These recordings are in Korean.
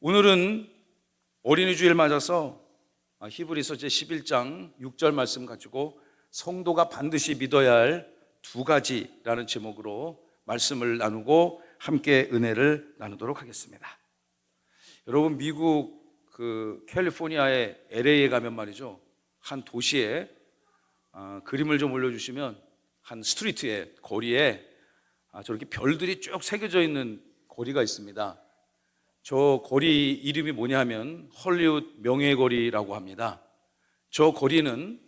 오늘은 어린이 주일 맞아서 히브리서 제11장 6절 말씀 가지고 성도가 반드시 믿어야 할 두 가지라는 제목으로 말씀을 나누고 함께 은혜를 나누도록 하겠습니다. 여러분, 미국 캘리포니아의 LA에 가면 말이죠, 한 도시에 그림을 좀 올려주시면 한 스트리트에, 거리에 저렇게 별들이 쭉 새겨져 있는 거리가 있습니다. 저 거리 이름이 뭐냐 하면 헐리우드 명예거리라고 합니다. 저 거리는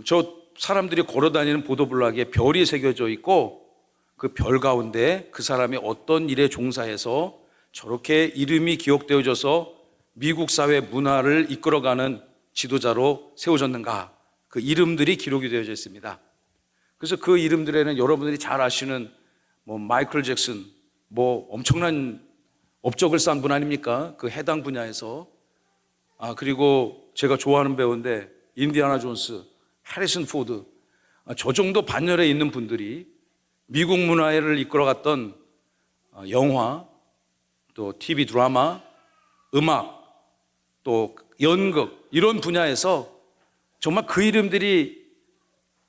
저 사람들이 걸어다니는 보도블록에 별이 새겨져 있고, 그 별 가운데 그 사람이 어떤 일에 종사해서 저렇게 이름이 기억되어져서 미국 사회 문화를 이끌어가는 지도자로 세워졌는가, 그 이름들이 기록이 되어져 있습니다. 그래서 그 이름들에는 여러분들이 잘 아시는 마이클 잭슨, 엄청난 업적을 쌓은 분 아닙니까? 그 해당 분야에서. 그리고 제가 좋아하는 배우인데 인디아나 존스, 해리슨 포드, 저 정도 반열에 있는 분들이 미국 문화를 이끌어갔던 영화, 또 TV 드라마, 음악, 또 연극, 이런 분야에서 정말 그 이름들이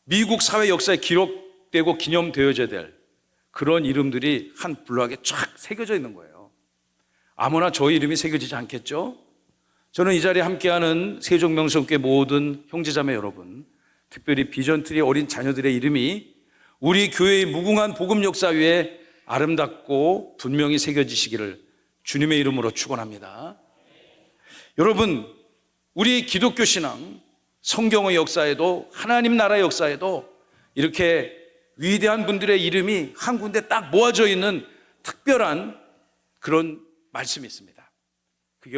미국 사회 역사에 기록되고 기념되어져야 될 그런 이름들이 한 블록에 쫙 새겨져 있는 거예요. 아무나 저 이름이 새겨지지 않겠죠? 저는 이 자리에 함께하는 세종명성교회 모든 형제자매 여러분, 특별히 비전트리 어린 자녀들의 이름이 우리 교회의 무궁한 복음 역사 위에 아름답고 분명히 새겨지시기를 주님의 이름으로 축원합니다. 여러분, 우리 기독교 신앙, 성경의 역사에도, 하나님 나라의 역사에도 이렇게 위대한 분들의 이름이 한 군데 딱 모아져 있는 특별한 그런 말씀이 있습니다. 그게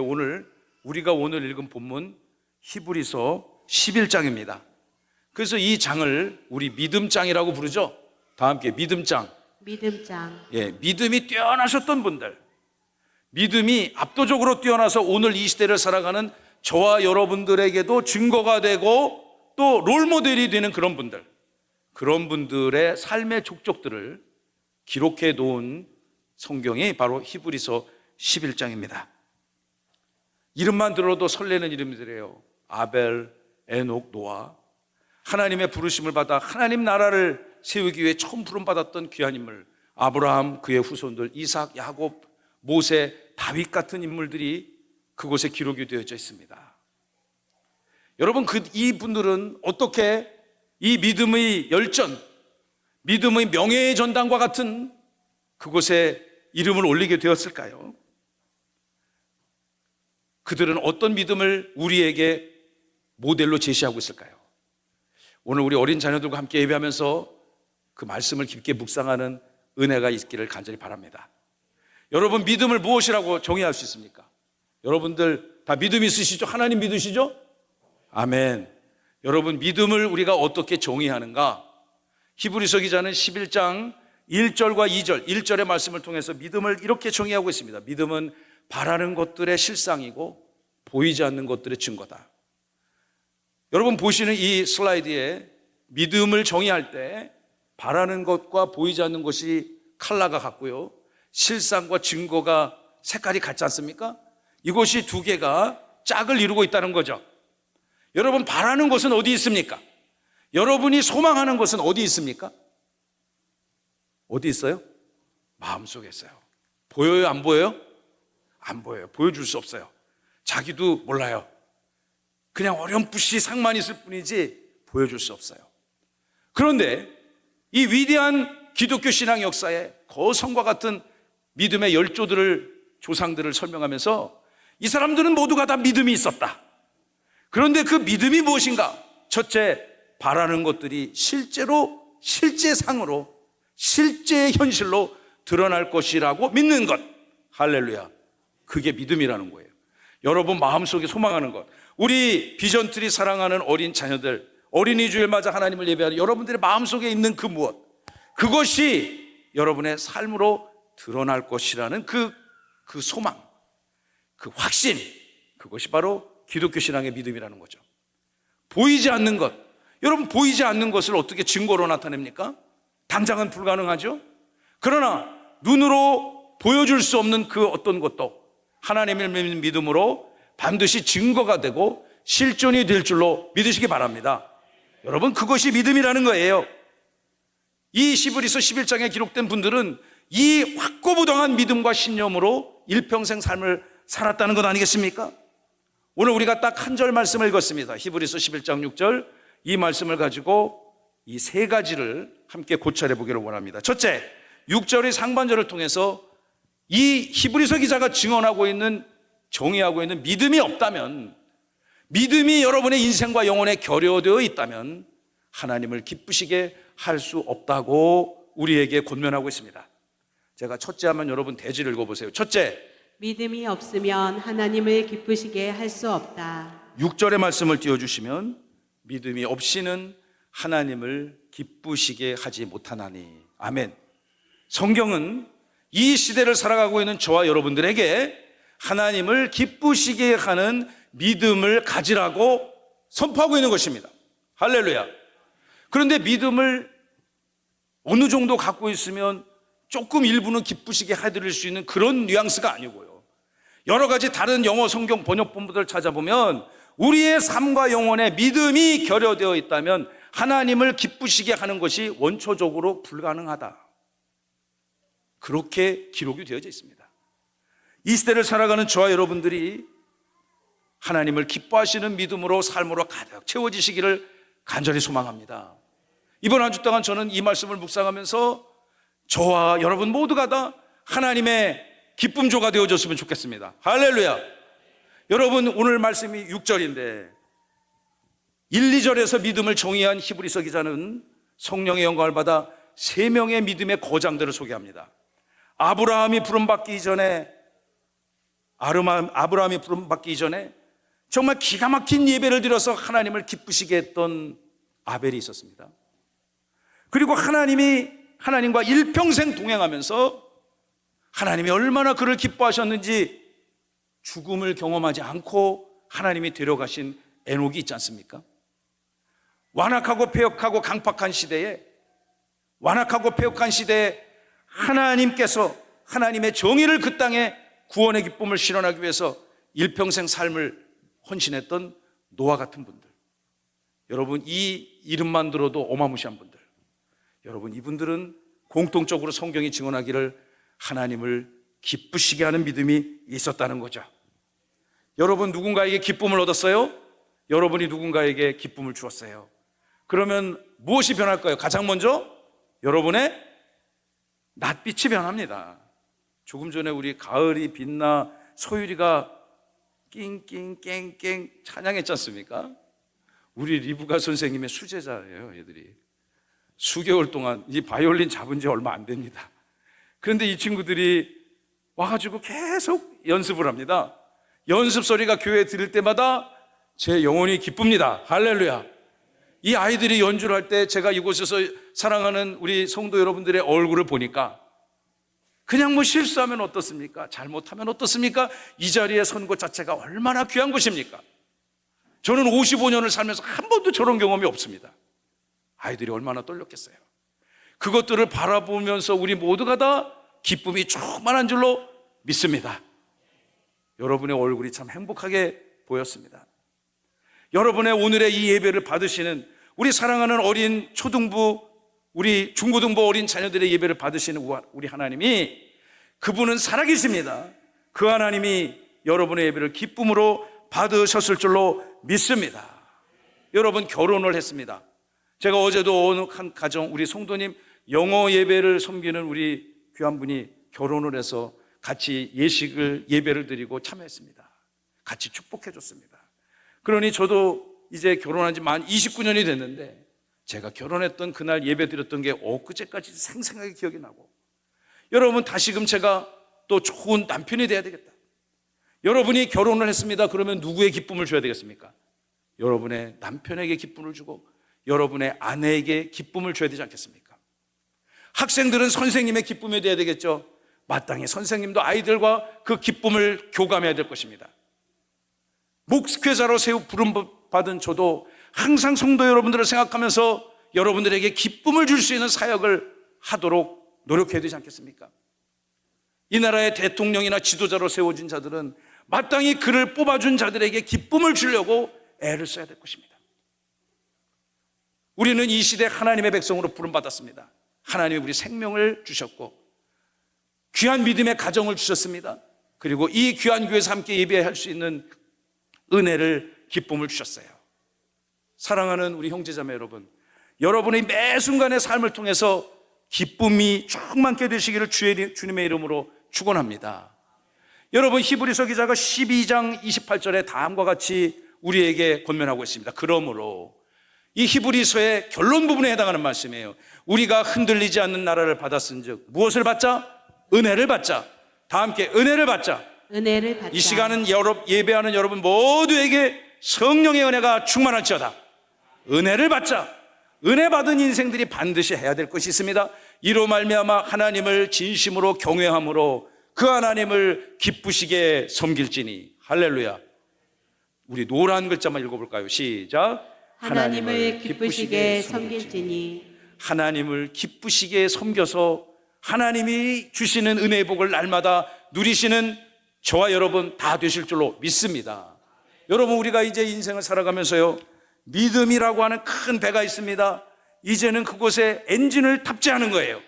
우리가 오늘 읽은 본문 히브리서 11장입니다. 그래서 이 장을 우리 믿음장이라고 부르죠. 다 함께 믿음장. 믿음장. 믿음이 뛰어나셨던 분들, 믿음이 압도적으로 뛰어나서 오늘 이 시대를 살아가는 저와 여러분들에게도 증거가 되고 또 롤모델이 되는 그런 분들의 삶의 족적들을 기록해 놓은 성경이 바로 히브리서 11장입니다. 이름만 들어도 설레는 이름들이에요. 아벨, 에녹, 노아. 하나님의 부르심을 받아 하나님 나라를 세우기 위해 처음 부름받았던 귀한 인물, 아브라함, 그의 후손들, 이삭, 야곱, 모세, 다윗 같은 인물들이 그곳에 기록이 되어져 있습니다. 여러분, 이 분들은 어떻게 이 믿음의 열전, 믿음의 명예의 전당과 같은 그곳에 이름을 올리게 되었을까요? 그들은 어떤 믿음을 우리에게 모델로 제시하고 있을까요? 오늘 우리 어린 자녀들과 함께 예배하면서 그 말씀을 깊게 묵상하는 은혜가 있기를 간절히 바랍니다. 여러분, 믿음을 무엇이라고 정의할 수 있습니까? 여러분들 다 믿음 있으시죠? 하나님 믿으시죠? 아멘. 여러분, 믿음을 우리가 어떻게 정의하는가? 히브리서 기자는 11장 1절과 2절, 1절의 말씀을 통해서 믿음을 이렇게 정의하고 있습니다. 믿음은 바라는 것들의 실상이고 보이지 않는 것들의 증거다. 여러분 보시는 이 슬라이드에 믿음을 정의할 때 바라는 것과 보이지 않는 것이 컬러가 같고요, 실상과 증거가 색깔이 같지 않습니까? 이것이 두 개가 짝을 이루고 있다는 거죠. 여러분, 바라는 것은 어디 있습니까? 여러분이 소망하는 것은 어디 있습니까? 어디 있어요? 마음속에 있어요. 보여요? 안 보여요? 안 보여요. 보여줄 수 없어요. 자기도 몰라요. 그냥 어렴풋이 상만 있을 뿐이지 보여줄 수 없어요. 그런데 이 위대한 기독교 신앙 역사에 거성과 같은 믿음의 조상들을 설명하면서 이 사람들은 모두가 다 믿음이 있었다. 그런데 그 믿음이 무엇인가? 첫째, 바라는 것들이 실제상으로, 실제의 현실로 드러날 것이라고 믿는 것. 할렐루야. 그게 믿음이라는 거예요. 여러분 마음속에 소망하는 것. 우리 비전트리 사랑하는 어린 자녀들, 어린이 주일 맞아 하나님을 예배하는 여러분들의 마음속에 있는 그 무엇, 그것이 여러분의 삶으로 드러날 것이라는 그 소망, 그 확신, 그것이 바로 기독교 신앙의 믿음이라는 거죠. 보이지 않는 것. 여러분, 보이지 않는 것을 어떻게 증거로 나타냅니까? 당장은 불가능하죠. 그러나 눈으로 보여줄 수 없는 그 어떤 것도 하나님을 믿는 믿음으로 반드시 증거가 되고 실존이 될 줄로 믿으시기 바랍니다. 여러분, 그것이 믿음이라는 거예요. 이 히브리서 11장에 기록된 분들은 이 확고부동한 믿음과 신념으로 일평생 삶을 살았다는 것 아니겠습니까? 오늘 우리가 딱 한 절 말씀을 읽었습니다. 히브리서 11장 6절, 이 말씀을 가지고 이 세 가지를 함께 고찰해 보기를 원합니다. 첫째, 6절의 상반절을 통해서 이 히브리서 기자가 증언하고 있는, 정의하고 있는 믿음이 없다면, 믿음이 여러분의 인생과 영혼에 결여되어 있다면 하나님을 기쁘시게 할 수 없다고 우리에게 권면하고 있습니다. 제가 첫째 하면 여러분 대지를 읽어보세요. 첫째, 믿음이 없으면 하나님을 기쁘시게 할 수 없다. 6절의 말씀을 띄워주시면 믿음이 없이는 하나님을 기쁘시게 하지 못하나니. 아멘. 성경은 이 시대를 살아가고 있는 저와 여러분들에게 하나님을 기쁘시게 하는 믿음을 가지라고 선포하고 있는 것입니다. 할렐루야. 그런데 믿음을 어느 정도 갖고 있으면 조금 일부는 기쁘시게 해드릴 수 있는 그런 뉘앙스가 아니고요. 여러 가지 다른 영어 성경 번역본들을 찾아보면 우리의 삶과 영혼에 믿음이 결여되어 있다면 하나님을 기쁘시게 하는 것이 원초적으로 불가능하다, 그렇게 기록이 되어져 있습니다. 이 시대를 살아가는 저와 여러분들이 하나님을 기뻐하시는 믿음으로 삶으로 가득 채워지시기를 간절히 소망합니다. 이번 한 주 동안 저는 이 말씀을 묵상하면서 저와 여러분 모두가 다 하나님의 기쁨조가 되어줬으면 좋겠습니다. 할렐루야. 여러분, 오늘 말씀이 6절인데 1, 2절에서 믿음을 정의한 히브리서 기자는 성령의 영광을 받아 세 명의 믿음의 거장들을 소개합니다. 아브라함이 부름받기 이전에 정말 기가 막힌 예배를 드려서 하나님을 기쁘시게 했던 아벨이 있었습니다. 그리고 하나님과 일평생 동행하면서 하나님이 얼마나 그를 기뻐하셨는지 죽음을 경험하지 않고 하나님이 데려가신 에녹이 있지 않습니까? 완악하고 폐역하고 강팍한 시대에, 하나님께서 하나님의 정의를 그 땅에 구원의 기쁨을 실현하기 위해서 일평생 삶을 헌신했던 노아 같은 분들, 여러분, 이 이름만 들어도 어마무시한 분들, 여러분, 이분들은 공통적으로 성경이 증언하기를 하나님을 기쁘시게 하는 믿음이 있었다는 거죠. 여러분, 누군가에게 기쁨을 얻었어요? 여러분이 누군가에게 기쁨을 주었어요. 그러면 무엇이 변할까요? 가장 먼저 여러분의 낯빛이 변합니다. 조금 전에 우리 가을이 빛나 소율이가 낑낑깽깽 찬양했지 않습니까? 우리 리브가 선생님의 수제자예요. 애들이 수개월 동안 이 바이올린 잡은 지 얼마 안 됩니다. 그런데 이 친구들이 와가지고 계속 연습을 합니다. 연습 소리가 교회에 들을 때마다 제 영혼이 기쁩니다. 할렐루야. 이 아이들이 연주를 할 때 제가 이곳에서 사랑하는 우리 성도 여러분들의 얼굴을 보니까 그냥 실수하면 어떻습니까? 잘못하면 어떻습니까? 이 자리에 선 것 자체가 얼마나 귀한 것입니까? 저는 55년을 살면서 한 번도 저런 경험이 없습니다. 아이들이 얼마나 떨렸겠어요. 그것들을 바라보면서 우리 모두가 다 기쁨이 충만한 줄로 믿습니다. 여러분의 얼굴이 참 행복하게 보였습니다. 여러분의 오늘의 이 예배를 받으시는 우리 사랑하는 어린 초등부, 우리 중고등부 어린 자녀들의 예배를 받으시는 우리 하나님이, 그분은 살아계십니다. 그 하나님이 여러분의 예배를 기쁨으로 받으셨을 줄로 믿습니다. 여러분, 결혼을 했습니다. 제가 어제도 어느 한 가정, 우리 성도님 영어 예배를 섬기는 우리 귀한 분이 결혼을 해서 같이 예배를 드리고 참여했습니다. 같이 축복해 줬습니다. 그러니 저도 이제 결혼한 지 만 29년이 됐는데 제가 결혼했던 그날 예배 드렸던 게 엊그제까지 생생하게 기억이 나고, 여러분, 다시금 제가 또 좋은 남편이 돼야 되겠다. 여러분이 결혼을 했습니다. 그러면 누구의 기쁨을 줘야 되겠습니까? 여러분의 남편에게 기쁨을 주고 여러분의 아내에게 기쁨을 줘야 되지 않겠습니까? 학생들은 선생님의 기쁨이 돼야 되겠죠. 마땅히 선생님도 아이들과 그 기쁨을 교감해야 될 것입니다. 목회자로 부름받은 저도 항상 성도 여러분들을 생각하면서 여러분들에게 기쁨을 줄 수 있는 사역을 하도록 노력해야 되지 않겠습니까? 이 나라의 대통령이나 지도자로 세워진 자들은 마땅히 그를 뽑아준 자들에게 기쁨을 주려고 애를 써야 될 것입니다. 우리는 이 시대 하나님의 백성으로 부름받았습니다. 하나님이 우리 생명을 주셨고 귀한 믿음의 가정을 주셨습니다. 그리고 이 귀한 교회에서 함께 예배할 수 있는 은혜를, 기쁨을 주셨어요. 사랑하는 우리 형제자매 여러분, 여러분의 매 순간의 삶을 통해서 기쁨이 충만케 되시기를 주님의 이름으로 축원합니다. 여러분, 히브리서 기자가 12장 28절에 다음과 같이 우리에게 권면하고 있습니다. 그러므로 이 히브리서의 결론 부분에 해당하는 말씀이에요. 우리가 흔들리지 않는 나라를 받았은즉 무엇을 받자? 은혜를 받자. 다 함께 은혜를 받자. 은혜를 받자. 이 시간은 예배하는 여러분 모두에게 성령의 은혜가 충만할지어다. 은혜를 받자. 은혜 받은 인생들이 반드시 해야 될 것이 있습니다. 이로 말미암아 하나님을 진심으로 경외함으로 그 하나님을 기쁘시게 섬길지니. 할렐루야. 우리 노란 글자만 읽어볼까요? 시작. 하나님을 기쁘시게 섬길지니. 하나님을 기쁘시게 섬겨서 하나님이 주시는 은혜의 복을 날마다 누리시는 저와 여러분 다 되실 줄로 믿습니다. 여러분, 우리가 이제 인생을 살아가면서요, 믿음이라고 하는 큰 배가 있습니다. 이제는 그곳에 엔진을 탑재하는 거예요.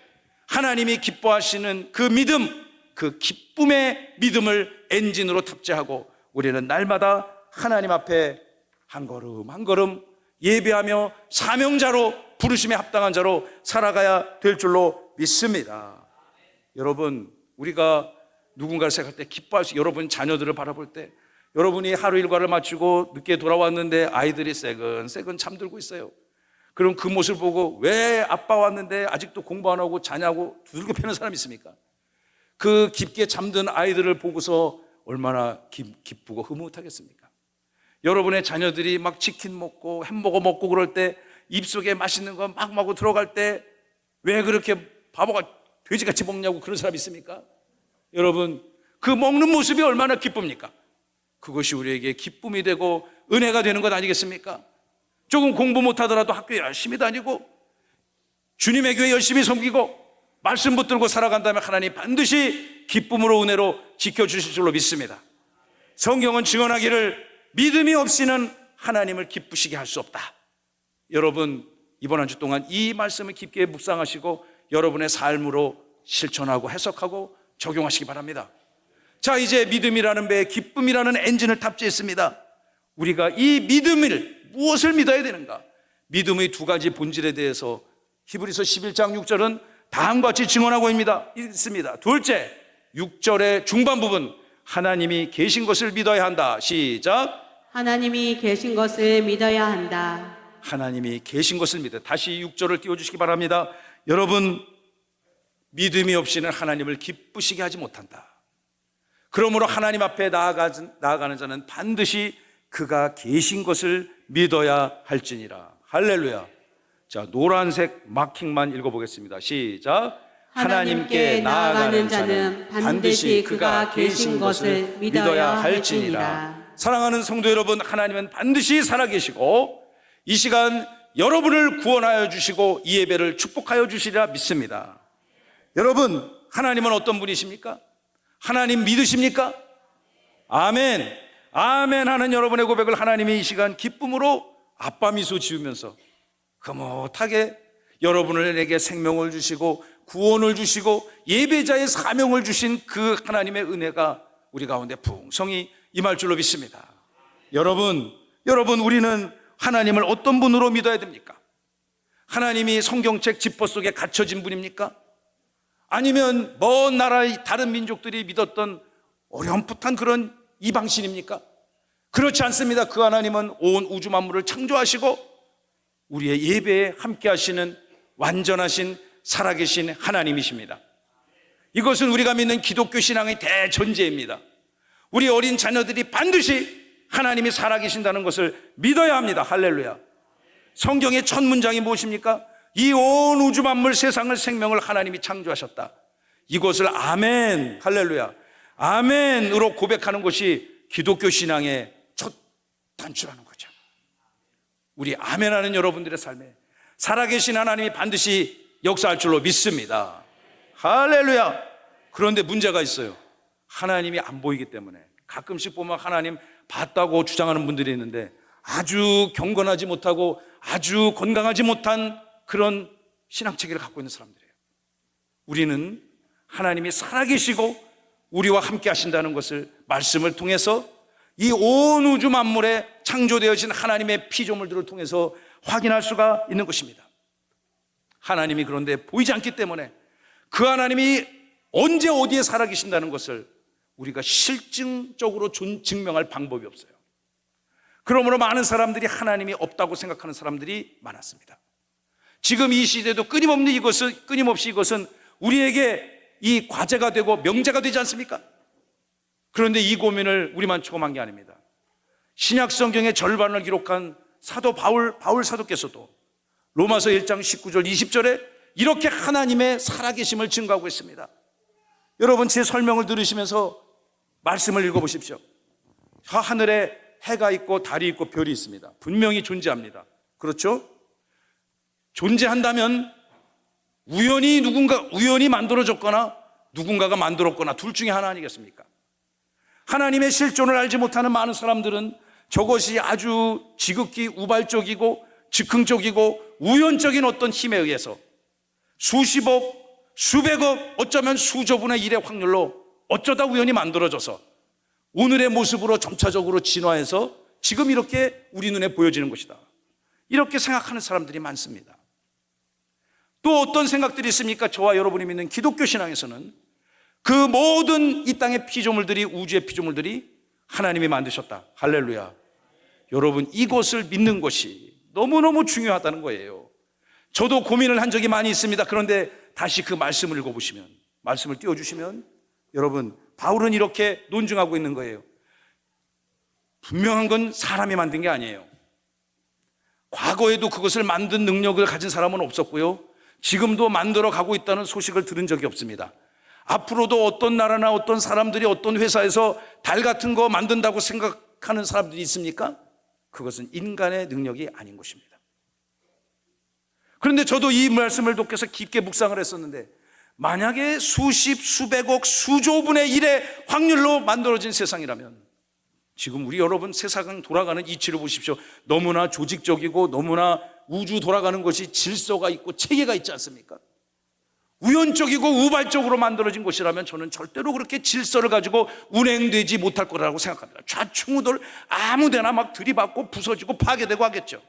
하나님이 기뻐하시는 그 믿음, 그 기쁨의 믿음을 엔진으로 탑재하고 우리는 날마다 하나님 앞에 한 걸음 한 걸음 예배하며 사명자로, 부르심에 합당한 자로 살아가야 될 줄로 믿습니다. 여러분, 우리가 누군가를 생각할 때 기뻐할 수, 여러분 자녀들을 바라볼 때, 여러분이 하루 일과를 마치고 늦게 돌아왔는데 아이들이 새근새근 잠들고 있어요. 그럼 그 모습을 보고 왜 아빠 왔는데 아직도 공부 안 하고 자냐고 두들겨 패는 사람이 있습니까? 그 깊게 잠든 아이들을 보고서 얼마나 기쁘고 흐뭇하겠습니까? 여러분의 자녀들이 막 치킨 먹고 햄버거 먹고 그럴 때, 입속에 맛있는 거 막 먹고 들어갈 때 왜 그렇게 바보가 돼지같이 먹냐고 그런 사람이 있습니까? 여러분, 그 먹는 모습이 얼마나 기쁩니까? 그것이 우리에게 기쁨이 되고 은혜가 되는 것 아니겠습니까? 조금 공부 못하더라도 학교에 열심히 다니고 주님의 교회 열심히 섬기고 말씀 붙들고 살아간다면 하나님 반드시 기쁨으로, 은혜로 지켜주실 줄로 믿습니다. 성경은 증언하기를 믿음이 없이는 하나님을 기쁘시게 할 수 없다. 여러분, 이번 한 주 동안 이 말씀을 깊게 묵상하시고 여러분의 삶으로 실천하고 해석하고 적용하시기 바랍니다. 자, 이제 믿음이라는 배에 기쁨이라는 엔진을 탑재했습니다. 우리가 이 믿음을, 무엇을 믿어야 되는가? 믿음의 두 가지 본질에 대해서 히브리서 11장 6절은 다음과 같이 증언하고 있습니다. 둘째, 6절의 중반 부분, 하나님이 계신 것을 믿어야 한다. 시작. 하나님이 계신 것을 믿어야 한다. 하나님이 계신 것을 믿어. 다시 6절을 띄워주시기 바랍니다. 여러분, 믿음이 없이는 하나님을 기쁘시게 하지 못한다. 그러므로 하나님 앞에 나아가는 자는 반드시 그가 계신 것을 믿어야 할지니라. 할렐루야. 자, 노란색 마킹만 읽어보겠습니다. 시작. 하나님께 나아가는 자는 반드시 그가 계신 것을 믿어야 할지니라. 사랑하는 성도 여러분, 하나님은 반드시 살아계시고 이 시간 여러분을 구원하여 주시고 이 예배를 축복하여 주시리라 믿습니다. 여러분, 하나님은 어떤 분이십니까? 하나님 믿으십니까? 아멘. 아멘 하는 여러분의 고백을 하나님이 이 시간 기쁨으로 아빠 미소 지으면서 흐뭇하게 여러분에게 생명을 주시고 구원을 주시고 예배자의 사명을 주신 그 하나님의 은혜가 우리 가운데 풍성히 임할 줄로 믿습니다. 여러분, 우리는 하나님을 어떤 분으로 믿어야 됩니까? 하나님이 성경책 지퍼 속에 갇혀진 분입니까? 아니면 먼 나라의 다른 민족들이 믿었던 어렴풋한 그런 이방신입니까? 그렇지 않습니다. 그 하나님은 온 우주 만물을 창조하시고 우리의 예배에 함께 하시는 완전하신 살아계신 하나님이십니다. 이것은 우리가 믿는 기독교 신앙의 대전제입니다. 우리 어린 자녀들이 반드시 하나님이 살아계신다는 것을 믿어야 합니다. 할렐루야. 성경의 첫 문장이 무엇입니까? 이 온 우주 만물 세상을, 생명을 하나님이 창조하셨다. 이것을 아멘, 할렐루야, 아멘으로 고백하는 것이 기독교 신앙의 첫 단추라는 거죠. 우리 아멘하는 여러분들의 삶에 살아계신 하나님이 반드시 역사할 줄로 믿습니다. 할렐루야. 그런데 문제가 있어요. 하나님이 안 보이기 때문에. 가끔씩 보면 하나님 봤다고 주장하는 분들이 있는데 아주 경건하지 못하고 아주 건강하지 못한 그런 신앙체계를 갖고 있는 사람들이에요. 우리는 하나님이 살아계시고 우리와 함께 하신다는 것을 말씀을 통해서 이 온 우주 만물에 창조되어진 하나님의 피조물들을 통해서 확인할 수가 있는 것입니다. 하나님이 그런데 보이지 않기 때문에 그 하나님이 언제 어디에 살아계신다는 것을 우리가 실증적으로 증명할 방법이 없어요. 그러므로 많은 사람들이 하나님이 없다고 생각하는 사람들이 많았습니다. 지금 이 시대도 끊임없이 이것은 우리에게 이 과제가 되고 명제가 되지 않습니까? 그런데 이 고민을 우리만 초험한 게 아닙니다. 신약 성경의 절반을 기록한 사도 바울 사도께서도 로마서 1장 19절 20절에 이렇게 하나님의 살아계심을 증거하고 있습니다. 여러분 제 설명을 들으시면서 말씀을 읽어보십시오. 하늘에 해가 있고 달이 있고 별이 있습니다. 분명히 존재합니다. 그렇죠? 존재한다면 우연히 만들어졌거나 누군가가 만들었거나 둘 중에 하나 아니겠습니까? 하나님의 실존을 알지 못하는 많은 사람들은 저것이 아주 지극히 우발적이고 즉흥적이고 우연적인 어떤 힘에 의해서 수십억, 수백억, 어쩌면 수조분의 1의 확률로 어쩌다 우연히 만들어져서 오늘의 모습으로 점차적으로 진화해서 지금 이렇게 우리 눈에 보여지는 것이다. 이렇게 생각하는 사람들이 많습니다. 또 어떤 생각들이 있습니까? 저와 여러분이 믿는 기독교 신앙에서는 그 모든 이 땅의 피조물들이, 우주의 피조물들이 하나님이 만드셨다. 할렐루야. 여러분 이것을 믿는 것이 너무너무 중요하다는 거예요. 저도 고민을 한 적이 많이 있습니다. 그런데 다시 그 말씀을 읽어보시면, 말씀을 띄워주시면 여러분 바울은 이렇게 논증하고 있는 거예요. 분명한 건 사람이 만든 게 아니에요. 과거에도 그것을 만든 능력을 가진 사람은 없었고요, 지금도 만들어 가고 있다는 소식을 들은 적이 없습니다. 앞으로도 어떤 나라나 어떤 사람들이 어떤 회사에서 달 같은 거 만든다고 생각하는 사람들이 있습니까? 그것은 인간의 능력이 아닌 것입니다. 그런데 저도 이 말씀을 독해서 깊게 묵상을 했었는데, 만약에 수십, 수백억, 수조분의 1의 확률로 만들어진 세상이라면 지금 우리 여러분 세상 돌아가는 이치를 보십시오. 너무나 조직적이고 너무나 우주 돌아가는 것이 질서가 있고 체계가 있지 않습니까? 우연적이고 우발적으로 만들어진 것이라면 저는 절대로 그렇게 질서를 가지고 운행되지 못할 거라고 생각합니다. 좌충우돌 아무데나 막 들이받고 부서지고 파괴되고 하겠죠.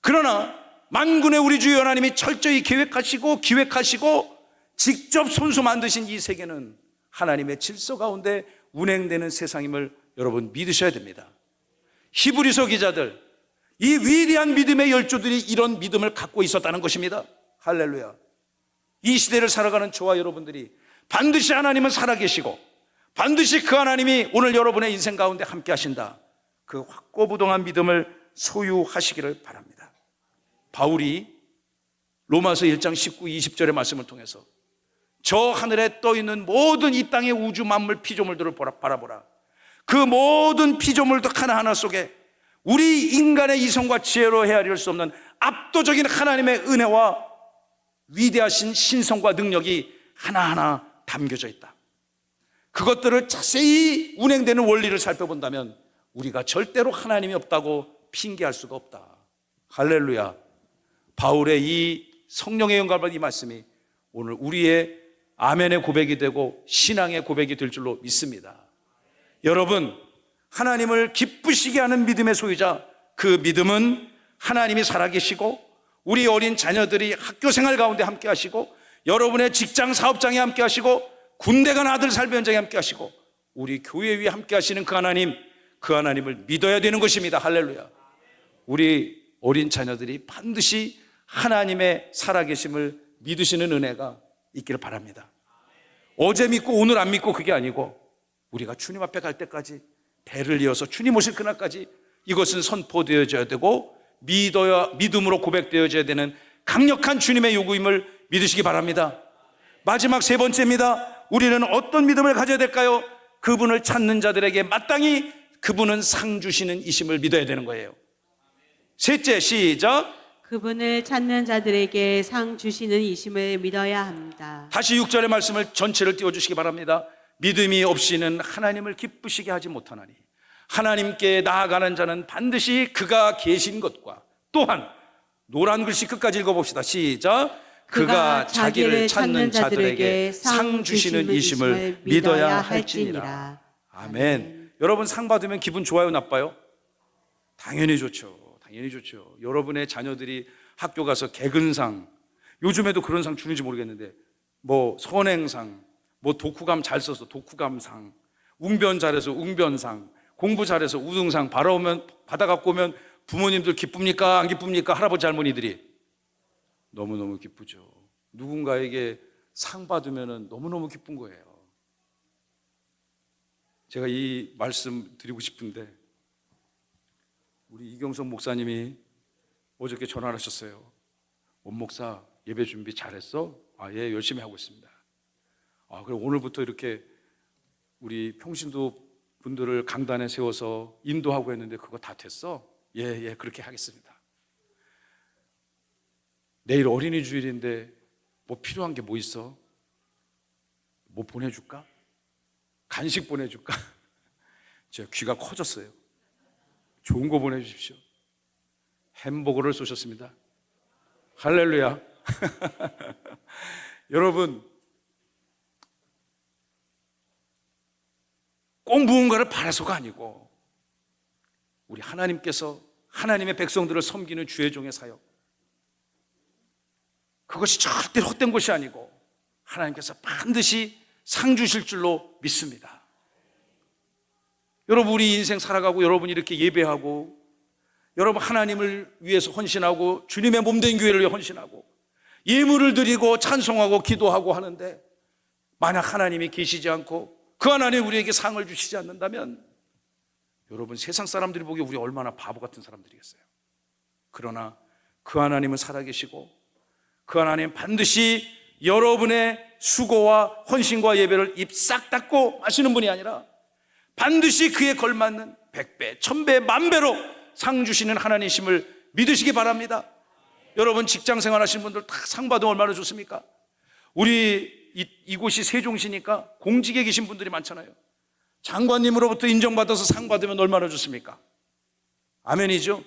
그러나 만군의 우리 주 하나님이 철저히 계획하시고 기획하시고 직접 손수 만드신 이 세계는 하나님의 질서 가운데 운행되는 세상임을 여러분 믿으셔야 됩니다. 히브리서 기자들, 이 위대한 믿음의 열조들이 이런 믿음을 갖고 있었다는 것입니다. 할렐루야. 이 시대를 살아가는 저와 여러분들이 반드시 하나님은 살아계시고 반드시 그 하나님이 오늘 여러분의 인생 가운데 함께 하신다, 그 확고부동한 믿음을 소유하시기를 바랍니다. 바울이 로마서 1장 19, 20절의 말씀을 통해서 저 하늘에 떠있는 모든 이 땅의 우주 만물 피조물들을 바라보라. 그 모든 피조물들 하나하나 속에 우리 인간의 이성과 지혜로 헤아릴 수 없는 압도적인 하나님의 은혜와 위대하신 신성과 능력이 하나하나 담겨져 있다. 그것들을 자세히 운행되는 원리를 살펴본다면 우리가 절대로 하나님이 없다고 핑계할 수가 없다. 할렐루야. 바울의 이 성령의 영감받은 이 말씀이 오늘 우리의 아멘의 고백이 되고 신앙의 고백이 될 줄로 믿습니다. 여러분, 하나님을 기쁘시게 하는 믿음의 소유자, 그 믿음은 하나님이 살아계시고 우리 어린 자녀들이 학교 생활 가운데 함께 하시고 여러분의 직장 사업장에 함께 하시고 군대 간 아들 삶의 현장에 함께 하시고 우리 교회 위에 함께 하시는 그 하나님, 그 하나님을 믿어야 되는 것입니다. 할렐루야. 우리 어린 자녀들이 반드시 하나님의 살아계심을 믿으시는 은혜가 있기를 바랍니다. 어제 믿고 오늘 안 믿고 그게 아니고 우리가 주님 앞에 갈 때까지 배를 이어서 주님 오실 그날까지 이것은 선포되어져야 되고 믿음으로 고백되어져야 되는 강력한 주님의 요구임을 믿으시기 바랍니다. 마지막 세 번째입니다. 우리는 어떤 믿음을 가져야 될까요? 그분을 찾는 자들에게 마땅히 그분은 상 주시는 이심을 믿어야 되는 거예요. 셋째, 시작. 그분을 찾는 자들에게 상 주시는 이심을 믿어야 합니다. 다시 6절의 말씀을 전체를 띄워주시기 바랍니다. 믿음이 없이는 하나님을 기쁘시게 하지 못하나니 하나님께 나아가는 자는 반드시 그가 계신 것과 또한 노란 글씨 끝까지 읽어봅시다. 시작. 그가 자기를 찾는 자들에게 상 주시는 이심을 믿어야 할지니라. 아멘. 여러분 상 받으면 기분 좋아요, 나빠요? 당연히 좋죠. 당연히 좋죠. 여러분의 자녀들이 학교 가서 개근상, 요즘에도 그런 상 주는지 모르겠는데 뭐 선행상, 뭐 독후감 잘 써서 독후감상, 웅변 잘해서 웅변상, 공부 잘해서 우등상 받아갖고 오면 부모님들 기쁩니까? 안 기쁩니까? 할아버지 할머니들이 너무너무 기쁘죠. 누군가에게 상 받으면 너무너무 기쁜 거예요. 제가 이 말씀 드리고 싶은데 우리 이경석 목사님이 어저께 전화를 하셨어요. 원 목사 예배 준비 잘했어? 예, 열심히 하고 있습니다. 그럼 오늘부터 이렇게 우리 평신도 분들을 강단에 세워서 인도하고 했는데 그거 다 됐어? 예, 그렇게 하겠습니다. 내일 어린이 주일인데 뭐 필요한 게 뭐 있어? 뭐 보내줄까? 간식 보내줄까? 제 귀가 커졌어요. 좋은 거 보내주십시오. 햄버거를 쏘셨습니다. 할렐루야. 여러분, 꼭 무언가를 바라서가 아니고 우리 하나님께서 하나님의 백성들을 섬기는 주의 종의 사역, 그것이 절대로 헛된 것이 아니고 하나님께서 반드시 상 주실 줄로 믿습니다. 여러분, 우리 인생 살아가고 여러분이 이렇게 예배하고 여러분 하나님을 위해서 헌신하고 주님의 몸된 교회를 위해 헌신하고 예물을 드리고 찬송하고 기도하고 하는데 만약 하나님이 계시지 않고 그 하나님이 우리에게 상을 주시지 않는다면 여러분 세상 사람들이 보기에 우리 얼마나 바보 같은 사람들이겠어요. 그러나 그 하나님은 살아계시고 그 하나님 반드시 여러분의 수고와 헌신과 예배를 입 싹 닫고 하시는 분이 아니라 반드시 그에 걸맞는 100배, 1000배, 10,000배로 상 주시는 하나님이심을 믿으시기 바랍니다. 여러분 직장 생활 하시는 분들 다 상 받으면 얼마나 좋습니까? 우리 이곳이 세종시니까 공직에 계신 분들이 많잖아요. 장관님으로부터 인정받아서 상 받으면 얼마나 좋습니까? 아멘이죠?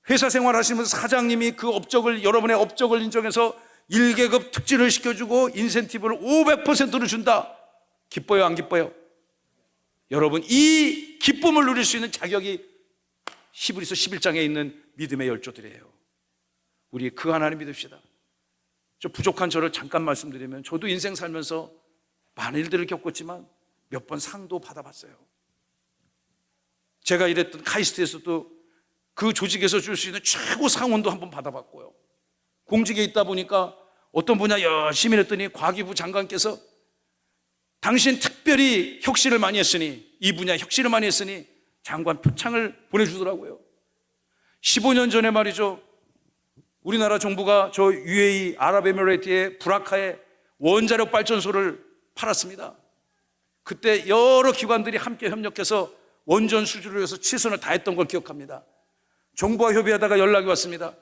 회사 생활 하시면서 사장님이 그 업적을, 여러분의 업적을 인정해서 1계급 특진을 시켜주고 인센티브를 500%로 준다. 기뻐요, 안 기뻐요? 여러분, 이 기쁨을 누릴 수 있는 자격이 히브리서 11장에 있는 믿음의 열조들이에요. 우리 그 하나님 믿읍시다. 저 부족한 저를 잠깐 말씀드리면 저도 인생 살면서 많은 일들을 겪었지만 몇 번 상도 받아봤어요. 제가 일했던 카이스트에서도 그 조직에서 줄 수 있는 최고 상원도 한번 받아봤고요. 공직에 있다 보니까 어떤 분야 열심히 했더니 과기부 장관께서 당신 특별히 혁신을 많이 했으니, 이 분야 혁신을 많이 했으니 장관 표창을 보내주더라고요. 15년 전에 말이죠, 우리나라 정부가 저 UAE 아랍에미레이트의 브라카에 원자력 발전소를 팔았습니다. 그때 여러 기관들이 함께 협력해서 원전 수주를 위해서 최선을 다했던 걸 기억합니다. 정부와 협의하다가 연락이 왔습니다.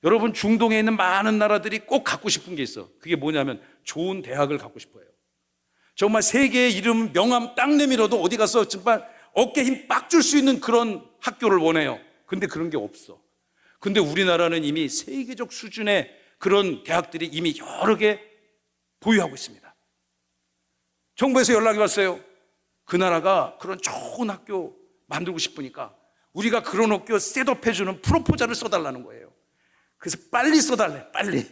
여러분, 중동에 있는 많은 나라들이 꼭 갖고 싶은 게 있어. 그게 뭐냐면 좋은 대학을 갖고 싶어요. 정말 세계의 이름, 명함 딱 내밀어도 어디 가서 정말 어깨 힘 빡 줄 수 있는 그런 학교를 원해요. 근데 그런 게 없어. 근데 우리나라는 이미 세계적 수준의 그런 대학들이 이미 여러 개 보유하고 있습니다. 정부에서 연락이 왔어요. 그 나라가 그런 좋은 학교 만들고 싶으니까 우리가 그런 학교 셋업해주는 프로포잘을 써달라는 거예요. 그래서 빨리 써달래, 빨리.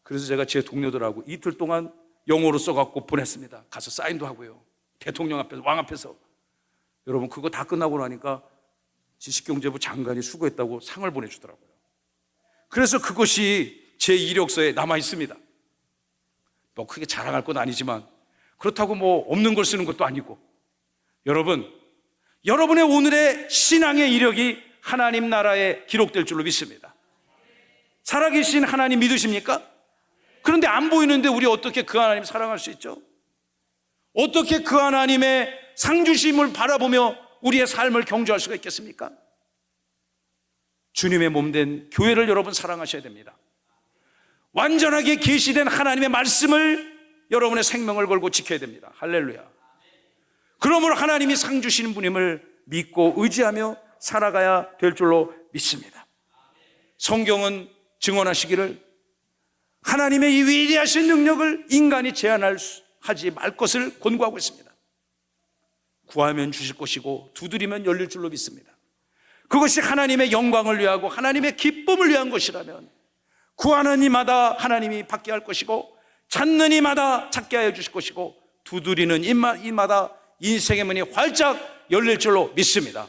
그래서 제가 제 동료들하고 이틀 동안 영어로 써갖고 보냈습니다. 가서 사인도 하고요. 대통령 앞에서, 왕 앞에서. 여러분, 그거 다 끝나고 나니까 지식경제부 장관이 수고했다고 상을 보내주더라고요. 그래서 그것이 제 이력서에 남아 있습니다. 뭐 크게 자랑할 건 아니지만 그렇다고 뭐 없는 걸 쓰는 것도 아니고, 여러분, 여러분의 오늘의 신앙의 이력이 하나님 나라에 기록될 줄로 믿습니다. 살아계신 하나님 믿으십니까? 그런데 안 보이는데 우리 어떻게 그 하나님 사랑할 수 있죠? 어떻게 그 하나님의 상주심을 바라보며 우리의 삶을 경주할 수가 있겠습니까? 주님의 몸된 교회를 여러분 사랑하셔야 됩니다. 완전하게 계시된 하나님의 말씀을 여러분의 생명을 걸고 지켜야 됩니다. 할렐루야. 그러므로 하나님이 상 주시는 분임을 믿고 의지하며 살아가야 될 줄로 믿습니다. 성경은 증언하시기를 하나님의 이 위대하신 능력을 인간이 하지 말 것을 권고하고 있습니다. 구하면 주실 것이고 두드리면 열릴 줄로 믿습니다. 그것이 하나님의 영광을 위하고 하나님의 기쁨을 위한 것이라면 구하는 이마다 하나님이 받게 할 것이고 찾는 이마다 찾게 하여 주실 것이고 두드리는 이마다 인생의 문이 활짝 열릴 줄로 믿습니다.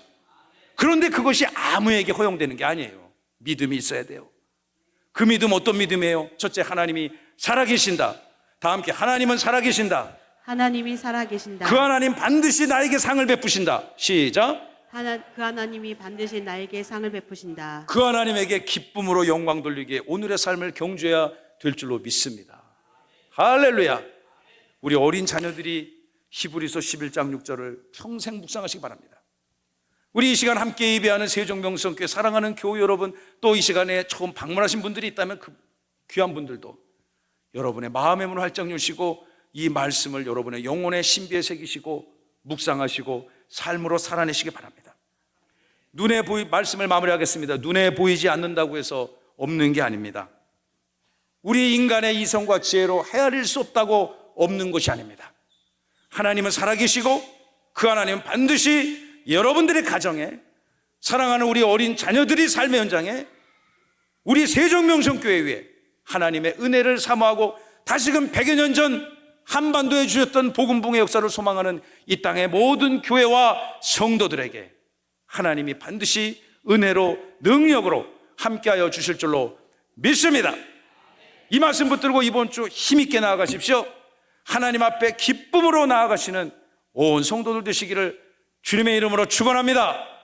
그런데 그것이 아무에게 허용되는 게 아니에요. 믿음이 있어야 돼요. 그 믿음 어떤 믿음이에요? 첫째, 하나님이 살아계신다. 다 함께 하나님은 살아계신다. 하나님이 살아계신다. 그 하나님 반드시 나에게 상을 베푸신다. 시작. 그 하나님이 반드시 나에게 상을 베푸신다. 그 하나님에게 기쁨으로 영광 돌리기에 오늘의 삶을 경주해야 될 줄로 믿습니다. 할렐루야. 우리 어린 자녀들이 히브리서 11장 6절을 평생 묵상하시기 바랍니다. 우리 이 시간 함께 예배하는 세종명성교회 사랑하는 교우 여러분, 또 이 시간에 처음 방문하신 분들이 있다면 그 귀한 분들도 여러분의 마음의 문을 활짝 여시고 이 말씀을 여러분의 영혼의 신비에 새기시고 묵상하시고 삶으로 살아내시기 바랍니다. 말씀을 마무리하겠습니다. 눈에 보이지 않는다고 해서 없는 게 아닙니다. 우리 인간의 이성과 지혜로 헤아릴 수 없다고 없는 것이 아닙니다. 하나님은 살아계시고 그 하나님은 반드시 여러분들의 가정에, 사랑하는 우리 어린 자녀들이 삶의 현장에, 우리 세종명성교회 위에 하나님의 은혜를 사모하고 다시금 100여 년 전 한반도에 주셨던 복음붕의 역사를 소망하는 이 땅의 모든 교회와 성도들에게 하나님이 반드시 은혜로 능력으로 함께하여 주실 줄로 믿습니다. 이 말씀 붙들고 이번 주 힘있게 나아가십시오. 하나님 앞에 기쁨으로 나아가시는 온 성도들 되시기를 주님의 이름으로 축원합니다.